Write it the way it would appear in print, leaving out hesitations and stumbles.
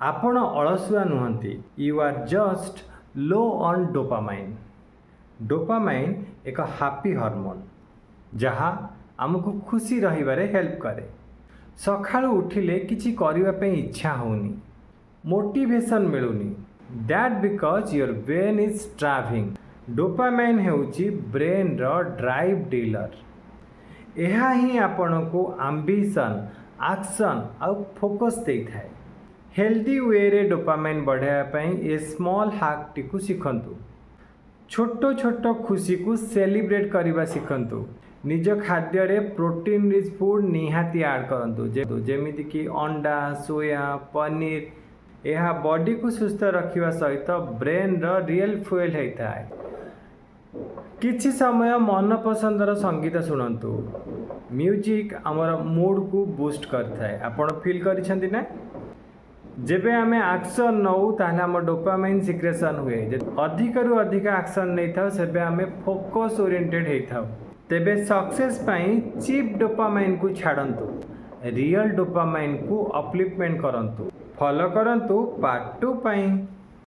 आपण अलसुआ नुहंती, you are just low on dopamine. Dopamine एक हैप्पी हार्मोन जहाँ आमको खुशी रहिबारे हेल्प करे। सकाळु उठिले किछि करिवा पे इच्छा होनी, मोटिवेशन मिलुनी, that because your brain is travelling. Dopamine हेउची ब्रेन रो ड्राइव डीलर। यह ही आपण को एम्बिशन, एक्शन आउ फोकस दे थाए। हेल्दी वे रे डोपामाइन बढ़ाई ए स्मॉल हैक टी को शिखंतु। छोट छोट खुशी को सेलिब्रेट करने शिखंतु। निज खाद्य रे प्रोटीन रिच फूड निहाती ऐड करंतु, जेमिति कि अंडा, सोया, पनीर। यह बॉडी को सुस्थ रखिवा सहित ब्रेन रो रियल फ्यूएल होता है। किछि समय मन पसंदर संगीत शुणु। म्यूजिक आमर मूड को बूस्ट करथाय। आपण फील करिसेंती ना? जेबे आमे एक्शन नौ ताहले आम डोपामाइन सिक्रेशन हुए। अधिक रु अधिक एक्शन नहीं था सेबे आमे फोकस ओरिएंटेड होता। तेबे सक्सेस पाई चीप डोपामाइन को छाड़ंतु, रियल डोपामाइन को अपलिफ्टमेंट करंतु। फॉलो करंतु पार्ट 2 पाई।